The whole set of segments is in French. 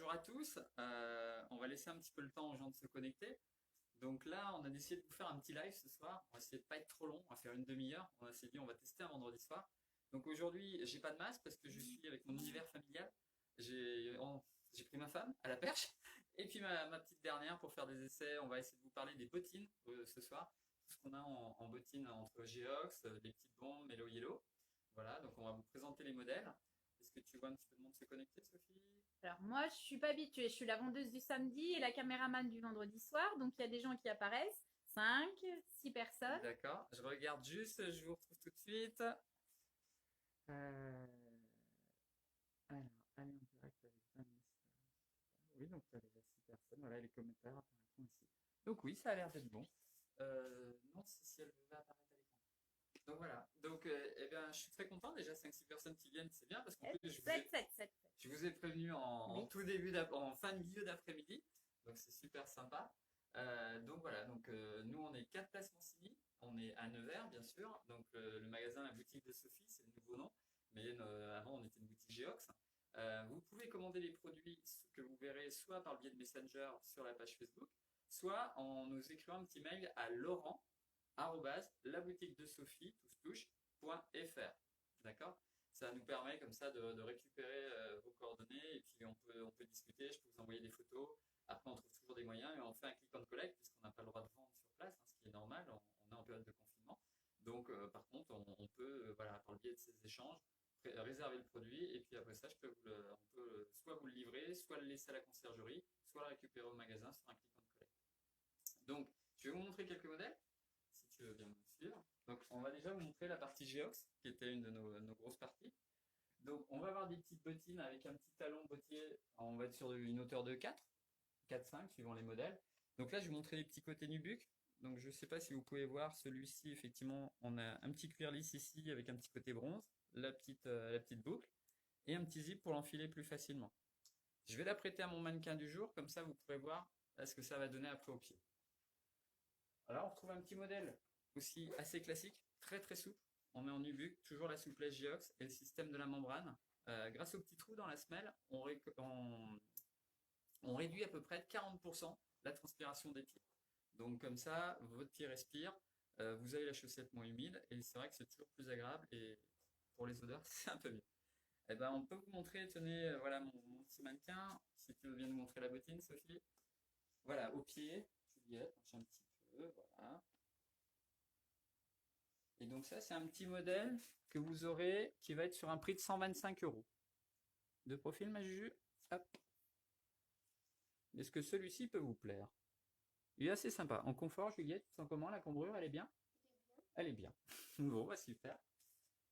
bonjour à tous. On va laisser un petit peu le temps aux gens de se connecter. Donc là, on a décidé de vous faire un petit live ce soir. On va essayer de pas être trop long, on va faire une demi-heure. On s'est dit on va tester un vendredi soir. Donc aujourd'hui, j'ai pas de masque parce que je suis avec mon univers familial. J'ai j'ai pris ma femme à la perche et puis ma petite dernière pour faire des essais. On va essayer de vous parler des bottines ce soir. Tout ce qu'on a en bottines entre Geox, les petites bombes, Melo Yellow. Voilà, donc on va vous présenter les modèles. Est-ce que tu vois un petit peu de monde se connecter, Sophie? Alors moi, je suis pas habituée. Je suis la vendeuse du samedi et la caméraman du vendredi soir. Donc il y a des gens qui apparaissent. 5, 6 personnes. D'accord, je regarde juste, je vous retrouve tout de suite. Euh, alors, allez en direct avec 20 messages. Oui, donc tu as déjà 6 personnes. Voilà, les commentaires apparaîtront ici. Donc oui, ça a l'air d'être bon. Non, si elle va apparaître à l'écran. Donc voilà. Donc, eh bien, je suis très content. Déjà, 5-6 personnes qui viennent, c'est bien parce qu'en plus, 7, 7, 7. je vous ai prévenu en 8. tout en fin de milieu d'après-midi. Donc c'est super sympa. Donc voilà, donc nous on est 4 places Monsigny, on est à Nevers bien sûr. Donc le magasin, la boutique de Sophie, c'est le nouveau nom. Mais avant on était une boutique Geox. Vous pouvez commander les produits que vous verrez soit par le biais de Messenger sur la page Facebook, soit en nous écrivant un petit mail à laurent laboutique de Sophie, touche.fr. D'accord? Ça nous permet comme ça de récupérer vos coordonnées et puis on peut discuter, je peux vous envoyer des photos. Après, on trouve toujours des moyens et on fait un click and collect puisqu'on n'a pas le droit de vendre sur place, hein, ce qui est normal, on est en période de confinement. Donc, par contre, on peut, voilà, par le biais de ces échanges, réserver le produit et puis après ça, on peut soit vous le livrer, soit le laisser à la conciergerie, soit le récupérer au magasin sur un click and collect. Donc, je vais vous montrer quelques modèles, si tu veux bien me suivre. Donc, on va déjà vous montrer la partie Geox, qui était une de nos grosses parties. Donc, on va avoir des petites bottines avec un petit talon bottier, on va être sur une hauteur de 4-5, suivant les modèles. Donc là, je vais vous montrer les petits côtés nubuck. Donc, je ne sais pas si vous pouvez voir celui-ci, effectivement, on a un petit cuir lisse ici avec un petit côté bronze, la petite boucle, et un petit zip pour l'enfiler plus facilement. Je vais la prêter à mon mannequin du jour, comme ça vous pourrez voir ce que ça va donner après au pied. Alors, on retrouve un petit modèle aussi assez classique, très très souple. On met en nubuck, toujours la souplesse Geox et le système de la membrane. Grâce au petit trou dans la semelle, on réduit à peu près de 40% la transpiration des pieds. Donc comme ça, votre pied respire, vous avez la chaussette moins humide et c'est vrai que c'est toujours plus agréable et pour les odeurs, c'est un peu mieux. Eh ben, on peut vous montrer, tenez, voilà mon petit mannequin, si tu veux bien nous montrer la bottine, Sophie. Voilà, au pied, Juliette, marche un petit peu, voilà. Et donc ça, c'est un petit modèle que vous aurez qui va être sur un prix de 125 euros. De profil, ma Juju. Hop. Est-ce que celui-ci peut vous plaire? Il est assez sympa. En confort, Juliette, tu sens comment la cambrure? Elle est bien? Elle est bien. Bon, bah super.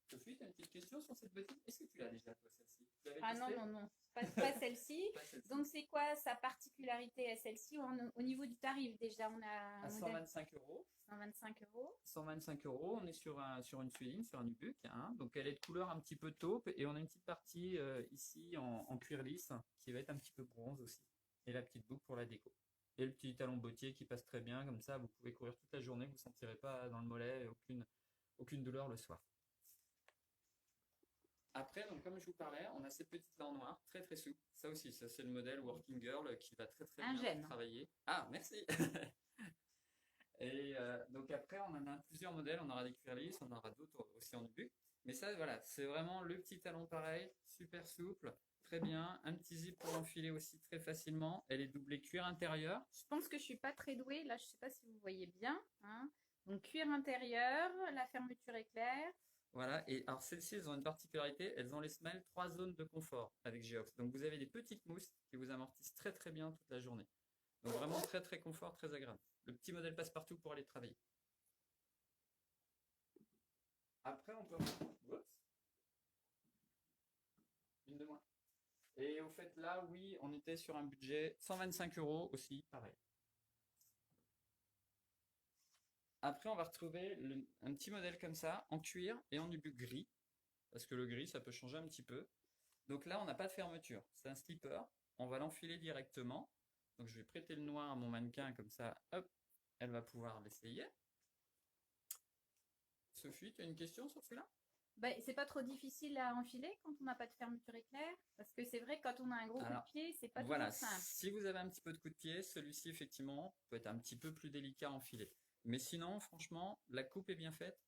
Sophie, tu as une petite question sur cette bottine? Est-ce que tu l'as déjà, toi, celle-ci? Tu l'avais Ah non, testée? non, non. Pas celle-ci. Pas celle-ci. Donc c'est quoi sa particularité à celle-ci au niveau du tarif? Déjà, on a À un modèle 125 euros. 125 euros. 125 euros, on est sur une suéline, sur un nubuck, hein. Donc elle est de couleur un petit peu taupe et on a une petite partie ici en cuir lisse qui va être un petit peu bronze aussi. Et la petite boucle pour la déco. Et le petit talon bottier qui passe très bien, comme ça vous pouvez courir toute la journée, vous ne sentirez pas dans le mollet, aucune douleur le soir. Après, donc comme je vous parlais, on a cette petite lin noire, très très souple. Ça aussi, ça c'est le modèle Working Girl qui va très très Un bien pour gène. travailler. Ah, merci. Et donc après, on en a plusieurs modèles. On aura des cuir lisses, on aura d'autres aussi en nubuck. Mais ça, voilà, c'est vraiment le petit talon pareil, super souple, très bien. Un petit zip pour enfiler aussi très facilement. Elle est doublée cuir intérieur. Je pense que je suis pas très douée. Là, je sais pas si vous voyez bien, hein. Donc cuir intérieur, la fermeture est claire. Voilà, et alors celles-ci, elles ont une particularité, elles ont les semelles 3 zones de confort avec Geox. Donc vous avez des petites mousses qui vous amortissent très très bien toute la journée. Donc vraiment très très confort, très agréable. Le petit modèle passe-partout pour aller travailler. Après, on peut... Oups, une de moins. Et au fait, là, oui, on était sur un budget 125 euros aussi, pareil. Après, on va retrouver un petit modèle comme ça, en cuir et en nubuck gris, parce que le gris, ça peut changer un petit peu. Donc là, on n'a pas de fermeture, c'est un slipper. On va l'enfiler directement. Donc je vais prêter le noir à mon mannequin, comme ça, hop, elle va pouvoir l'essayer. Sophie, tu as une question sur celui-là? Bah, c'est pas trop difficile à enfiler quand on n'a pas de fermeture éclair? Parce que c'est vrai que quand on a un gros coup Alors, de pied, c'est pas voilà, toujours simple. si vous avez un petit peu de coup de pied, celui-ci, effectivement, peut être un petit peu plus délicat à enfiler. Mais sinon, franchement, la coupe est bien faite.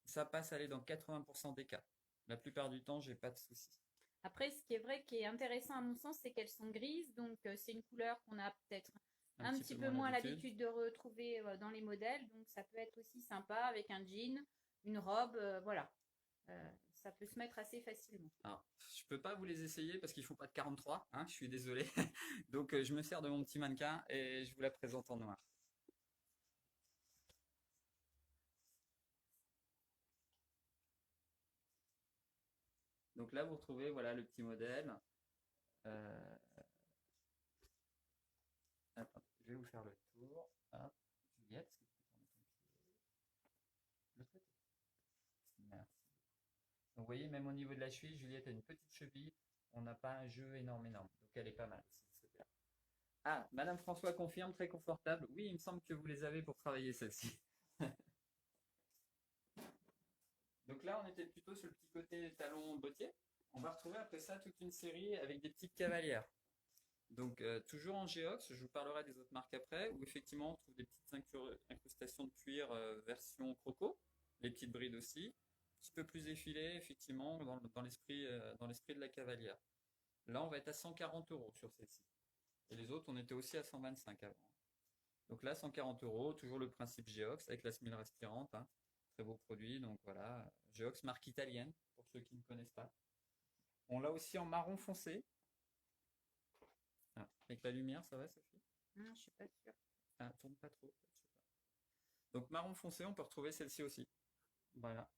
Ça passe à aller dans 80% des cas. La plupart du temps, j'ai pas de soucis. Après, ce qui est vrai, qui est intéressant à mon sens, c'est qu'elles sont grises, donc c'est une couleur qu'on a peut-être Un un petit petit peu peu moins moins l'habitude. l'habitude de retrouver dans les modèles, donc ça peut être aussi sympa avec un jean, une robe, voilà. Ça peut se mettre assez facilement. Alors, je peux pas vous les essayer parce qu'ils font pas de 43, hein, je suis désolé. Donc, je me sers de mon petit mannequin et je vous la présente en noir. Donc là, vous retrouvez voilà le petit modèle. Euh, Attends, je vais vous faire le tour. Hop, Juliette, est-ce que tu peux tourner ton pied de l'autre côté? Merci. Donc, vous voyez, même au niveau de la cheville, Juliette a une petite cheville. On n'a pas un jeu énorme, énorme. Donc, elle est pas mal aussi, de ce côté-là. Ah, Madame François confirme, très confortable. Oui, il me semble que vous les avez pour travailler celle-ci. Donc là, on était plutôt sur le petit côté talon bottier. On va retrouver après ça toute une série avec des petites cavalières. Donc toujours en Geox, je vous parlerai des autres marques après, où effectivement on trouve des petites incrustations de cuir version croco, les petites brides aussi, un petit peu plus effilées effectivement dans l'esprit de la cavalière. Là on va être à 140 euros sur celle-ci. Et les autres on était aussi à 125 avant. Donc là 140 euros, toujours le principe Geox avec la semelle respirante, hein. Très beau produit, donc voilà. Geox marque italienne, pour ceux qui ne connaissent pas. On l'a aussi en marron foncé. Ah, avec la lumière, ça va Sophie? Je suis pas sûre. Ah, tourne pas trop. Je sais pas. Donc marron foncé, on peut retrouver celle-ci aussi. Voilà.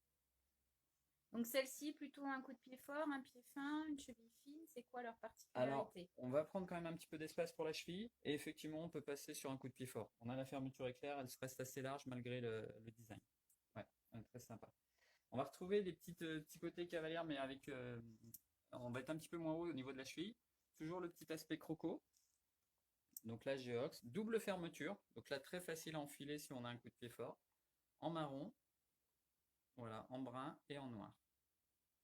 Donc celle-ci, plutôt un coup de pied fort, un pied fin, une cheville fine, c'est quoi leur Alors, particularité? on va prendre quand même un petit peu d'espace pour la cheville. Et effectivement, on peut passer sur un coup de pied fort. On a la fermeture éclair, elle se reste assez large malgré le design. Ouais, elle est très sympa. On va retrouver les petits côtés cavalières, mais avec... on va être un petit peu moins haut au niveau de la cheville. Toujours le petit aspect croco. Donc là, Geox. Double fermeture. Donc là, très facile à enfiler si on a un coup de pied fort. En marron. Voilà, en brun et en noir.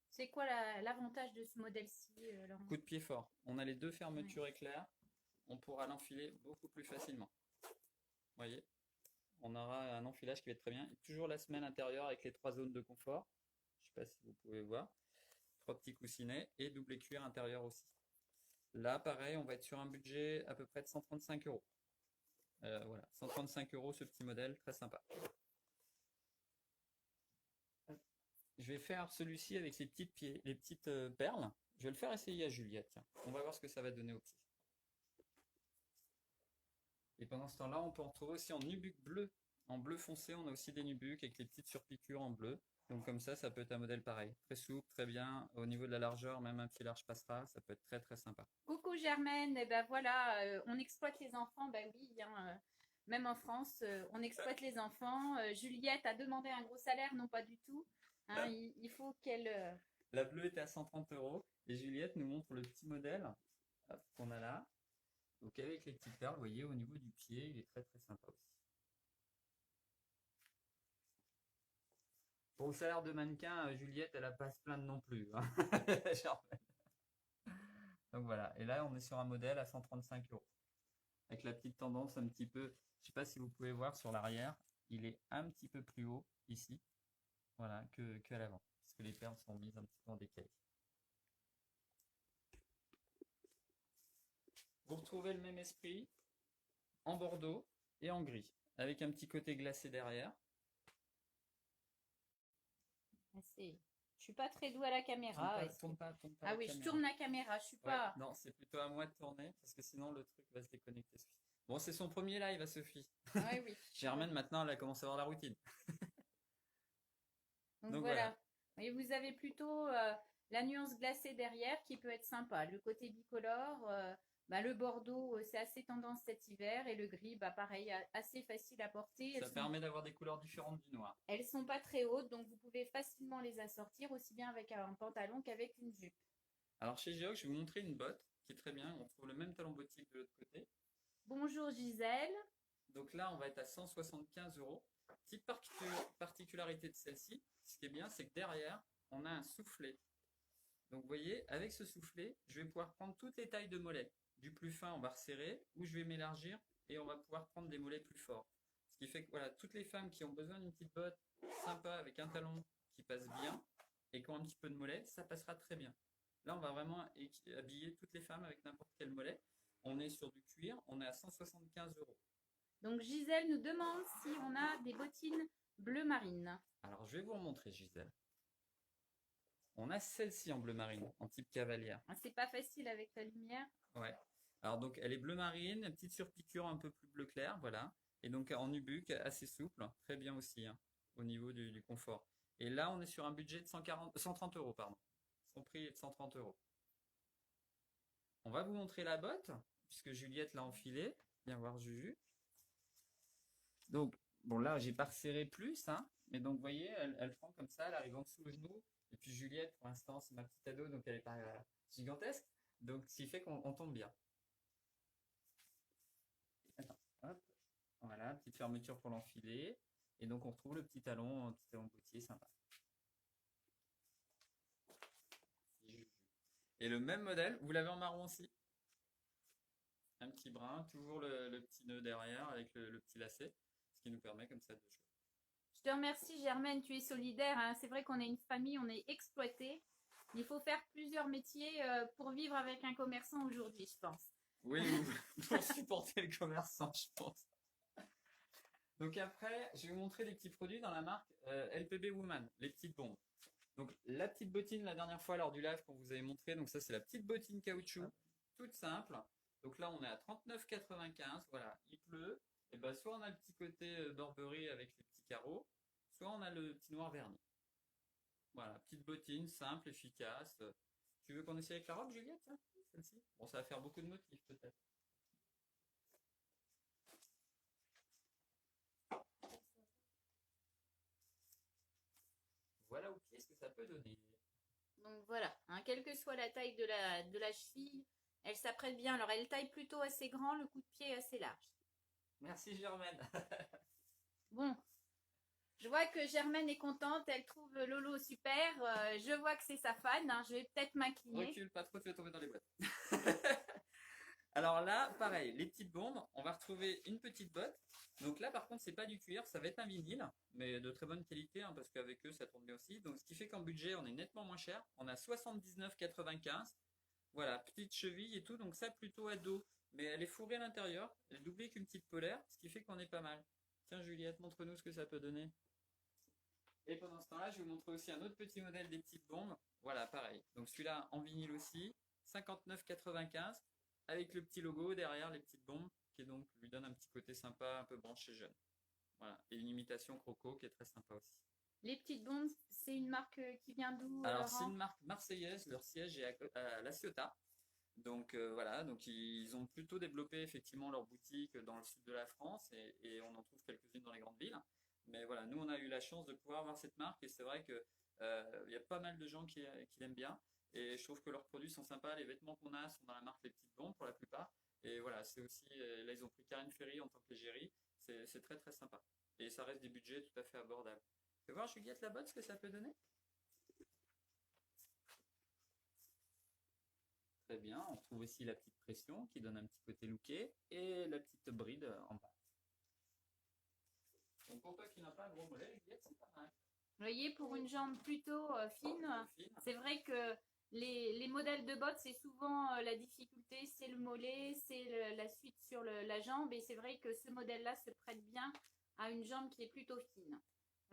C'est quoi l'avantage de ce modèle-ci, Laurent? Coup de pied fort. On a les deux Ouais. fermetures éclair. On pourra l'enfiler beaucoup plus facilement. Vous voyez, on aura un enfilage qui va être très bien. Et toujours la semelle intérieure avec les 3 zones de confort. Je ne sais pas si vous pouvez voir. 3 petits coussinets et double cuir intérieur aussi. Là, pareil, on va être sur un budget à peu près de 135 euros. Voilà, 135 euros ce petit modèle, très sympa. Je vais faire celui-ci avec les petites perles. Je vais le faire essayer à Juliette. Tiens. On va voir ce que ça va donner au petit. Et pendant ce temps-là, on peut en trouver aussi en nubuck bleu. En bleu foncé, on a aussi des nubuck avec les petites surpiqûres en bleu. Donc comme ça peut être un modèle pareil. Très souple, très bien. Au niveau de la largeur, même un pied large passera. Ça peut être très très sympa. Coucou Germaine, et ben voilà, on exploite les enfants, bah oui, hein, même en France, on exploite les enfants. Juliette a demandé un gros salaire, non pas du tout. Hein, il faut qu'elle... La bleue était à 130 euros. Et Juliette nous montre le petit modèle qu'on a là. Donc avec les petites perles, vous voyez, au niveau du pied, il est très très sympa aussi. Pour le salaire de mannequin, Juliette, elle n'a pas à se plaindre non plus, hein. Donc voilà, et là on est sur un modèle à 135 euros. Avec la petite tendance un petit peu, je ne sais pas si vous pouvez voir sur l'arrière, il est un petit peu plus haut ici, voilà, qu'à l'avant, puisque les perles sont mises un petit peu en décalé. Vous retrouvez le même esprit en bordeaux et en gris, avec un petit côté glacé derrière. Je suis pas très douée à la caméra. Tourne pas Ah la oui, je caméra. tourne la caméra, je suis Ouais, pas... non, c'est plutôt à moi de tourner, parce que sinon le truc va se déconnecter. Bon, c'est son premier live à Sophie. Oui, oui. Germaine, maintenant, elle a commencé à avoir la routine. Donc Donc voilà. voilà. Et vous avez plutôt la nuance glacée derrière qui peut être sympa. Le côté bicolore, bah, le bordeaux, c'est assez tendance cet hiver. Et le gris, bah, pareil, assez facile à porter. Ça permet d'avoir des couleurs différentes du noir. Elles sont pas très hautes, donc vous pouvez facilement les assortir aussi bien avec un pantalon qu'avec une jupe. Alors chez Geox, je vais vous montrer une botte qui est très bien. On trouve le même talon boutique de l'autre côté. Bonjour Gisèle. Donc là, on va être à 175 euros. Petite particularité de celle-ci, ce qui est bien, c'est que derrière, on a un soufflet. Donc vous voyez, avec ce soufflet, je vais pouvoir prendre toutes les tailles de mollets. Du plus fin, on va resserrer, ou je vais m'élargir et on va pouvoir prendre des mollets plus forts. Ce qui fait que voilà, toutes les femmes qui ont besoin d'une petite botte sympa avec un talon qui passe bien et qui ont un petit peu de mollet, ça passera très bien. Là, on va vraiment habiller toutes les femmes avec n'importe quel mollet. On est sur du cuir, on est à 175 euros. Donc Gisèle nous demande si on a des bottines bleu marine. Alors, je vais vous remontrer, Gisèle. On a celle-ci en bleu marine, en type cavalière. C'est pas facile avec la lumière. Ouais. Alors, donc, elle est bleu marine, petite surpiqûre un peu plus bleu clair, voilà. Et donc, en nubuck, assez souple, très bien aussi, hein, au niveau du confort. Et là, on est sur un budget de 130 euros, pardon. Son prix est de 130 euros. On va vous montrer la botte, puisque Juliette l'a enfilée. Viens voir Juju. Donc, bon, là, j'ai pas resserré plus, hein, mais donc, vous voyez, elle prend comme ça, elle arrive en dessous au genou. Et puis Juliette, pour l'instant, c'est ma petite ado, donc elle n'est pas gigantesque. Donc, ce qui fait qu'on tombe bien. Attends, hop. Voilà, petite fermeture pour l'enfiler. Et donc, on retrouve le petit talon boutier sympa. Et le même modèle, vous l'avez en marron aussi. Un petit brin, toujours le petit nœud derrière avec le petit lacet, ce qui nous permet comme ça de jouer. Je te remercie Germaine, tu es solidaire, hein. C'est vrai qu'on est une famille, on est exploité. Il faut faire plusieurs métiers pour vivre avec un commerçant aujourd'hui, je pense. Oui, pour supporter le commerçant, je pense. Donc après, je vais vous montrer des petits produits dans la marque LPB Woman, les petites bombes. Donc la petite bottine la dernière fois lors du live qu'on vous avait montré, donc ça c'est la petite bottine caoutchouc, toute simple. Donc là on est à 39,95, voilà, il pleut. Et ben soit on a le petit côté Burberry avec les petits carreaux, soit on a le petit noir verni. Voilà, petite bottine simple, efficace. Tu veux qu'on essaye avec la robe, Juliette, celle-ci? Bon, ça va faire beaucoup de motifs peut-être. Voilà au pied ce que ça peut donner. Donc voilà, hein, quelle que soit la taille de la cheville, elle s'apprête bien. Alors elle taille plutôt assez grand, le coup de pied est assez large. Merci Germaine. Bon, je vois que Germaine est contente, elle trouve Lolo super. Je vois que c'est sa fan, hein, je vais peut-être m'incliner. Recule pas trop, tu vas tomber dans les boîtes. Alors là, pareil, les petites bombes, on va retrouver une petite botte. Donc là, par contre, c'est pas du cuir, ça va être un vinyle, mais de très bonne qualité, hein, parce qu'avec eux, ça tourne bien aussi. Donc ce qui fait qu'en budget, on est nettement moins cher. On a 79,95. Voilà, petite cheville et tout, donc ça plutôt à dos. Mais elle est fourrée à l'intérieur, elle est doublée qu'une petite polaire, ce qui fait qu'on est pas mal. Tiens Juliette, montre-nous ce que ça peut donner. Et pendant ce temps-là, je vais vous montrer aussi un autre petit modèle des petites bombes. Voilà, pareil. Donc celui-là en vinyle aussi, 59,95, avec le petit logo derrière, les petites bombes, qui donc lui donne un petit côté sympa, un peu branché jeune. Voilà, et une imitation croco qui est très sympa aussi. Les petites bombes, c'est une marque qui vient d'où? Alors c'est une marque marseillaise, leur siège est à La Ciotat. Donc voilà, donc ils ont plutôt développé effectivement leur boutique dans le sud de la France et on en trouve quelques-unes dans les grandes villes. Mais voilà, nous on a eu la chance de pouvoir avoir cette marque et c'est vrai que y a pas mal de gens qui l'aiment bien et je trouve que leurs produits sont sympas. Les vêtements qu'on a sont dans la marque Les Petites Bombes pour la plupart. Et voilà, c'est aussi, là ils ont pris Karine Ferry en tant qu'égérie, c'est très très sympa. Et ça reste des budgets tout à fait abordables. Tu veux voir Juliette la botte ce que ça peut donner? Très bien, on trouve aussi la petite pression qui donne un petit côté looké et la petite bride en bas. Donc pour toi qui n'as pas un gros mollet, Juliette, c'est pas mal. Vous voyez, pour une jambe plutôt fine, c'est vrai que les modèles de bottes, c'est souvent la difficulté, c'est le mollet, c'est la suite sur la jambe. Et c'est vrai que ce modèle-là se prête bien à une jambe qui est plutôt fine.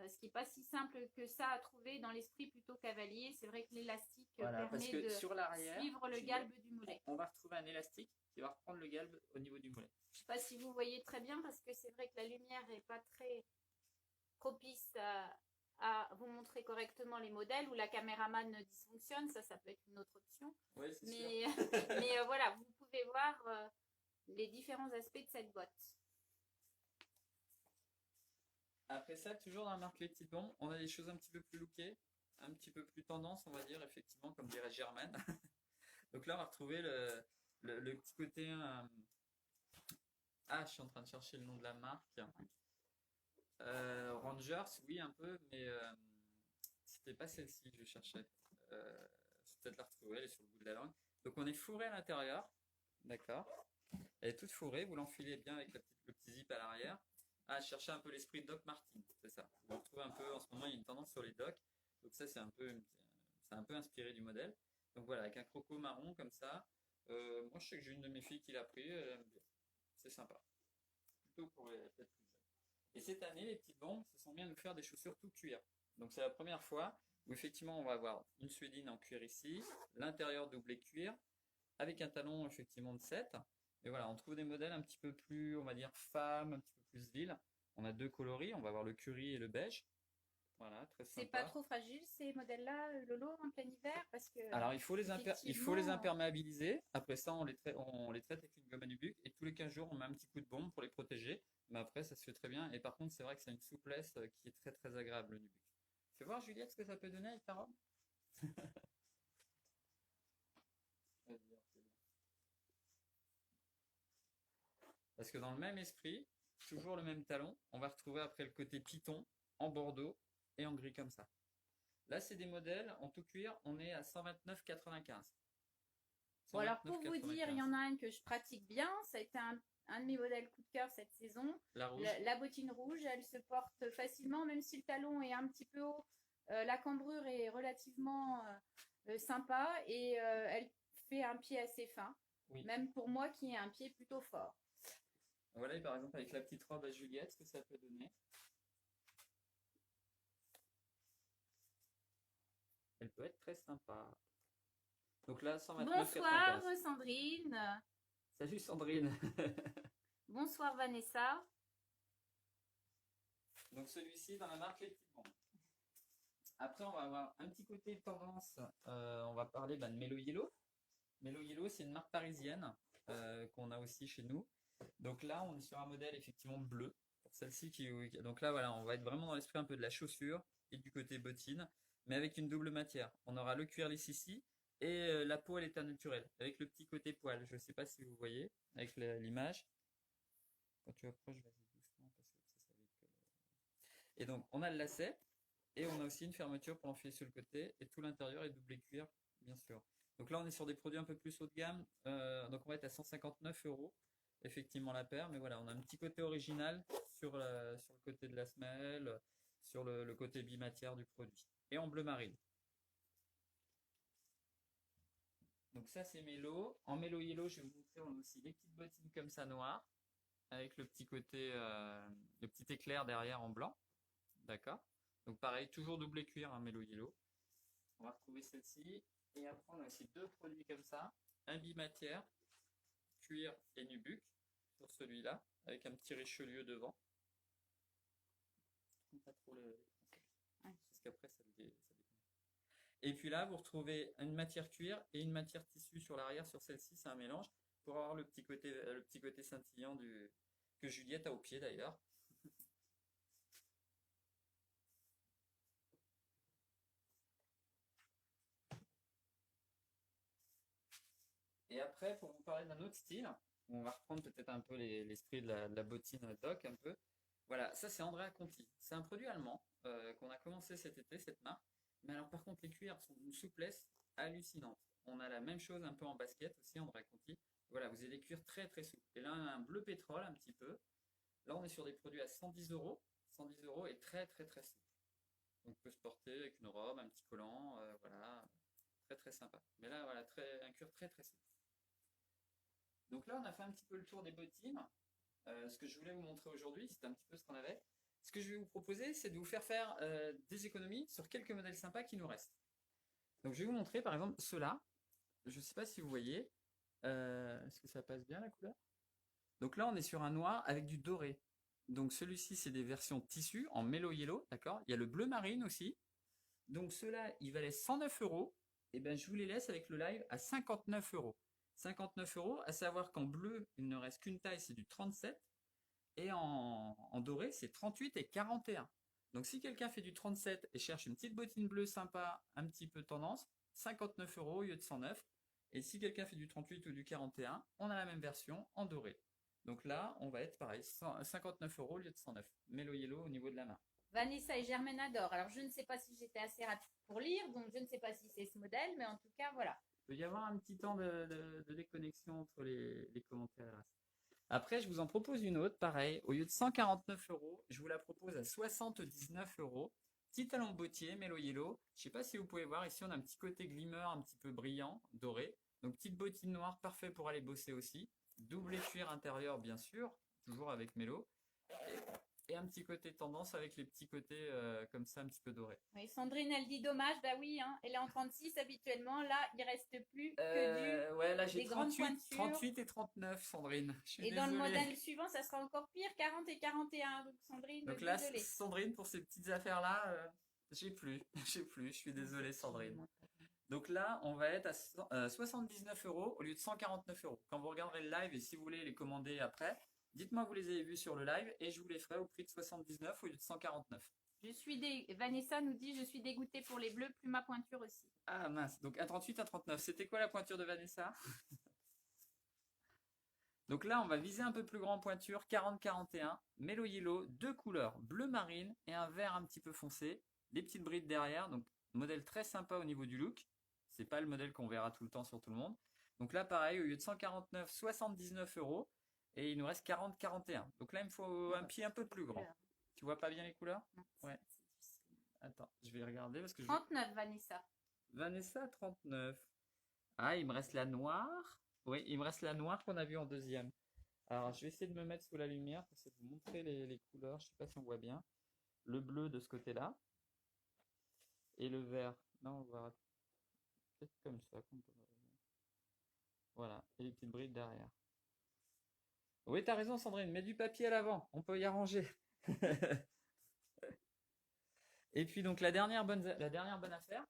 Ce qui n'est pas si simple que ça à trouver dans l'esprit plutôt cavalier. C'est vrai que l'élastique permet de suivre le galbe du mollet. On va retrouver un élastique qui va reprendre le galbe au niveau du mollet. Je ne sais pas si vous voyez très bien parce que c'est vrai que la lumière n'est pas très propice à vous montrer correctement les modèles ou la caméraman dysfonctionne. Ça peut être une autre option. Oui, c'est mais sûr. mais voilà, vous pouvez voir les différents aspects de cette boîte. Après ça, toujours dans la marque Les Petites Bombes, on a des choses un petit peu plus lookées, un petit peu plus tendance, on va dire, effectivement, comme dirait Germaine. Donc là, on va retrouver le petit côté... Ah, je suis en train de chercher le nom de la marque. Rangers, oui, un peu, mais c'était pas celle-ci que je cherchais. Je vais peut-être la retrouver, elle est sur le bout de la langue. Donc on est fourré à l'intérieur, d'accord. Elle est toute fourrée, vous l'enfilez bien avec le petit zip à l'arrière. Ah, chercher un peu l'esprit Doc Martin, c'est ça. Vous retrouvez un peu, en ce moment, il y a une tendance sur les docks. Donc ça, c'est un peu inspiré du modèle. Donc voilà, avec un croco marron comme ça. Moi, je sais que j'ai une de mes filles qui l'a pris, elle aime bien. C'est sympa. Plutôt pour les peut-être plus jeunes. Et cette année, les petites bombes se sont bien de nous faire des chaussures tout cuir. Donc c'est la première fois où effectivement on va avoir une suédine en cuir ici, l'intérieur doublé cuir, avec un talon effectivement de 7. Et voilà, on trouve des modèles un petit peu plus, on va dire, femmes, un petit peu plus ville. On a deux coloris, on va avoir le curry et le beige. Voilà, très C'est pas sympa. trop fragile ces modèles-là, Lolo, en plein hiver? Parce que Alors il faut les effectivement, imperméabiliser. Après ça, on les traite avec une gomme à nubuck. Et tous les 15 jours, on met un petit coup de bombe pour les protéger. Mais après, ça se fait très bien. Et par contre, c'est vrai que c'est une souplesse qui est très très agréable, le nubuck. Fais voir, Juliette, ce que ça peut donner avec ta robe. Parce que dans le même esprit, toujours le même talon, on va retrouver après le côté python en bordeaux et en gris comme ça. Là, c'est des modèles en tout cuir, on est à 129,95. bon, alors pour vous dire, il y 129,95. en a un que je pratique bien. Ça a été un de mes modèles coup de cœur cette saison. La rouge. La bottine rouge, elle se porte facilement, même si le talon est un petit peu haut. La cambrure est relativement sympa et elle fait un pied assez fin. Oui. Même pour moi qui ai un pied plutôt fort. Voilà, et par exemple avec la petite robe à Juliette, ce que ça peut donner. Elle peut être très sympa. Donc là, 129,95. Bonsoir Sandrine. Salut Sandrine. Bonsoir Vanessa. Donc celui-ci dans la marque Les Petites Bombes. Après, on va avoir un petit côté tendance. On va parler de Mellow Yellow. Mellow Yellow, c'est une marque parisienne qu'on a aussi chez nous. Donc là, on est sur un modèle effectivement bleu. Pour celle-ci donc là, voilà, on va être vraiment dans l'esprit un peu de la chaussure et du côté bottine, mais avec une double matière. On aura le cuir lisse ici et la peau à l'état naturel, avec le petit côté poil. Je ne sais pas si vous voyez avec l'image. Quand tu approches, vas-y doucement parce que ça va vite. Et donc, on a le lacet et on a aussi une fermeture pour l'enfiler sur le côté et tout l'intérieur est doublé cuir, bien sûr. Donc là, on est sur des produits un peu plus haut de gamme. Donc on va être à 159 € effectivement la paire, mais voilà, on a un petit côté original sur le côté de la semelle, sur le côté bimatière du produit. Et en bleu marine. Donc ça c'est Mellow. En Mellow Yellow, je vais vous montrer, on a aussi des petites bottines comme ça noires, avec le petit côté, le petit éclair derrière en blanc. D'accord. Donc pareil, toujours doublé cuir, hein, Mellow Yellow. On va retrouver celle-ci. Et après, on a aussi deux produits comme ça. Un bimatière, cuir et nubuck sur celui-là, avec un petit Richelieu devant. Pas trop parce qu'après ça dépend. Et puis là, vous retrouvez une matière cuir et une matière tissu sur l'arrière. Sur celle-ci, c'est un mélange pour avoir le petit côté scintillant que Juliette a au pied d'ailleurs. Et après, pour vous parler d'un autre style, on va reprendre peut-être un peu l'esprit de la bottine Doc un peu. Voilà, ça c'est Andrea Conti. C'est un produit allemand qu'on a commencé cet été, cette marque. Mais alors par contre, les cuirs sont d'une souplesse hallucinante. On a la même chose un peu en basket aussi, Andrea Conti. Voilà, vous avez des cuirs très très souples. Et là, on a un bleu pétrole un petit peu. Là, on est sur des produits à 110 euros. 110 € et très très très souple. Donc, peut se porter avec une robe, un petit collant, voilà, très très sympa. Mais là, voilà, un cuir très très souple. Donc là, on a fait un petit peu le tour des bottines. Ce que je voulais vous montrer aujourd'hui, c'était un petit peu ce qu'on avait. Ce que je vais vous proposer, c'est de vous faire des économies sur quelques modèles sympas qui nous restent. Donc je vais vous montrer par exemple ceux-là. Je ne sais pas si vous voyez. Est-ce que ça passe bien la couleur? Donc là, on est sur un noir avec du doré. Donc celui-ci, c'est des versions tissu en Mellow Yellow, d'accord. Il y a le bleu marine aussi. Donc ceux-là, ils valaient 109 €. Et bien, je vous les laisse avec le live à 59 €. 59 €, à savoir qu'en bleu, il ne reste qu'une taille, c'est du 37. Et en doré, c'est 38 et 41. Donc si quelqu'un fait du 37 et cherche une petite bottine bleue sympa, un petit peu tendance, 59 € au lieu de 109. Et si quelqu'un fait du 38 ou du 41, on a la même version en doré. Donc là, on va être pareil, 59 € au lieu de 109. Mellow Yellow au niveau de la main. Vanessa et Germaine adorent. Alors, je ne sais pas si j'étais assez rapide pour lire, donc je ne sais pas si c'est ce modèle, mais en tout cas, voilà. Il peut y avoir un petit temps de déconnexion entre les commentaires. Après, je vous en propose une autre, pareil. Au lieu de 149 euros, je vous la propose à 79 euros. Petit talon bottier, Mellow Yellow. Je ne sais pas si vous pouvez voir, ici on a un petit côté glimmer, un petit peu brillant, doré. Donc petite bottine noire, parfait pour aller bosser aussi. Double cuir intérieur, bien sûr, toujours avec Mellow. Et un petit côté tendance avec les petits côtés comme ça, un petit peu dorés. Oui, Sandrine, elle dit dommage, bah oui, hein, elle est en 36 habituellement. Là, il reste plus que Ouais, là j'ai des grandes 38, pointures. 38 et 39, Sandrine. Je suis Et dans le désolé. modèle suivant, ça sera encore pire, 40 et 41. Donc, Sandrine, Donc là, désolée. Sandrine, pour ces petites affaires-là, j'ai plus. J'ai plus. Je suis désolé, Sandrine. Donc là, on va être à 79 euros au lieu de 149 euros. Quand vous regarderez le live et si vous voulez les commander après, dites-moi que vous les avez vus sur le live et je vous les ferai au prix de 79 au lieu de 149. Vanessa nous dit, je suis dégoûtée pour les bleus, plus ma pointure aussi. Ah mince, donc un 38, un 39. C'était quoi la pointure de Vanessa? Donc là, on va viser un peu plus grand pointure, 40-41, Mellow Yellow, deux couleurs, bleu marine et un vert un petit peu foncé, des petites brides derrière, donc modèle très sympa au niveau du look. C'est pas le modèle qu'on verra tout le temps sur tout le monde. Donc là, pareil, au lieu de 149, 79 euros, et il nous reste 40-41. Donc là, il me faut un pied un peu plus grand. Tu vois pas bien les couleurs? Ouais. Attends, je vais regarder parce que 39, Vanessa. Vanessa, 39. Ah, il me reste la noire. Oui, il me reste la noire qu'on a vue en deuxième. Alors, je vais essayer de me mettre sous la lumière pour essayer de vous montrer les couleurs. Je ne sais pas si on voit bien. Le bleu de ce côté-là. Et le vert. Là, on va peut-être comme ça. Voilà. Et les petites brides derrière. Oui, t'as raison, Sandrine. Mets du papier à l'avant. On peut y arranger. Et puis, donc, la dernière bonne affaire.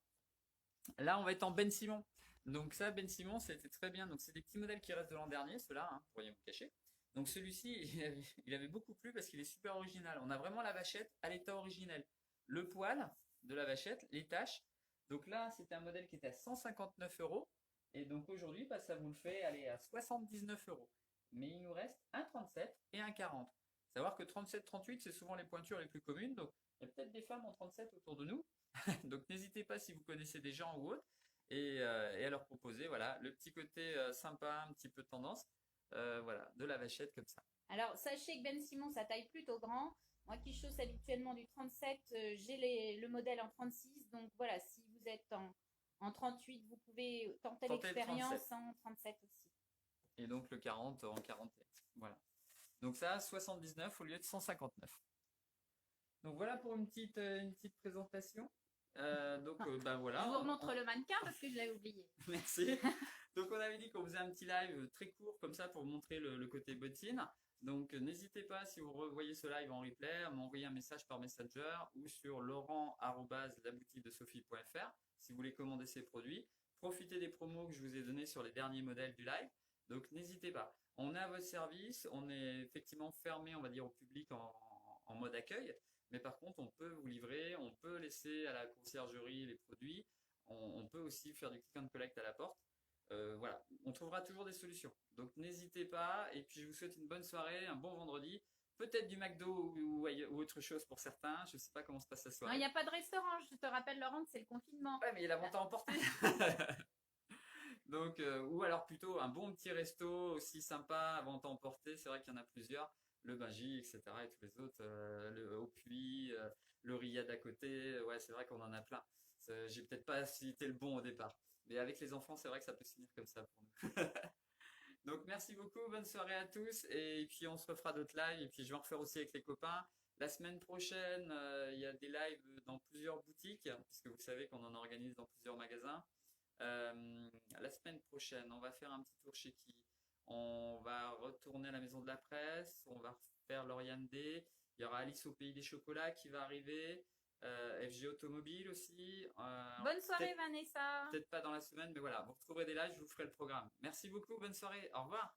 Là, on va être en Ben Simon. Donc ça, Ben Simon, c'était très bien. Donc c'est des petits modèles qui restent de l'an dernier, ceux-là, hein, vous pourriez vous cacher. Donc celui-ci, il avait beaucoup plu parce qu'il est super original. On a vraiment la vachette à l'état originel. Le poil de la vachette, les taches. Donc là, c'était un modèle qui était à 159 euros. Et donc aujourd'hui, bah, ça vous le fait aller à 79 euros. Mais il nous reste un 37 et un 40. Savoir que 37-38, c'est souvent les pointures les plus communes. Donc il y a peut-être des femmes en 37 autour de nous. Donc n'hésitez pas si vous connaissez des gens ou autres et à leur proposer voilà le petit côté sympa, un petit peu tendance, voilà de la vachette comme ça. Alors sachez que Ben Simon ça taille plutôt grand. Moi qui chausse habituellement du 37, j'ai le modèle en 36. Donc voilà, si vous êtes en 38, vous pouvez tenter l'expérience en 37 aussi. Et donc le 40 en 41. Voilà. Donc ça 79 au lieu de 159. Donc voilà pour une petite présentation. Ben voilà. Je vous remontre le mannequin parce que je l'avais oublié. Merci. Donc on avait dit qu'on faisait un petit live très court comme ça pour montrer le côté bottine. Donc n'hésitez pas si vous revoyez ce live en replay à m'envoyer un message par Messenger ou sur laurent@laboutiquedesophie.fr si vous voulez commander ces produits. Profitez des promos que je vous ai donnés sur les derniers modèles du live. Donc n'hésitez pas. On est à votre service. On est effectivement fermé, on va dire, au public en mode accueil. Mais par contre, on peut vous livrer, on peut laisser à la conciergerie les produits, on peut aussi faire du click and collect à la porte. Voilà, on trouvera toujours des solutions. Donc n'hésitez pas, et puis je vous souhaite une bonne soirée, un bon vendredi. Peut-être du McDo ou autre chose pour certains, je ne sais pas comment se passe la soirée. Non, il n'y a pas de restaurant, je te rappelle Laurent, c'est le confinement. Ouais, mais il y a la vente à emporter. Donc, ou alors plutôt un bon petit resto aussi sympa à vente à emporter, c'est vrai qu'il y en a plusieurs. Le Bagy, etc. et tous les autres, le Au Puy, le Riyad à côté, ouais, c'est vrai qu'on en a plein. J'ai peut-être pas cité le bon au départ, mais avec les enfants, c'est vrai que ça peut se finir comme ça pour nous. Donc merci beaucoup, bonne soirée à tous, et puis on se refera d'autres lives, et puis je vais en refaire aussi avec les copains. La semaine prochaine, il y a des lives dans plusieurs boutiques, puisque vous savez qu'on en organise dans plusieurs magasins. La semaine prochaine, on va faire un petit tour chez qui? On va retourner à la maison de la presse, on va faire l'Oriane D, il y aura Alice au pays des chocolats qui va arriver, FG Automobile aussi. Bonne soirée Vanessa. Peut-être pas dans la semaine, mais voilà, vous retrouverez des lives, je vous ferai le programme. Merci beaucoup, bonne soirée, au revoir.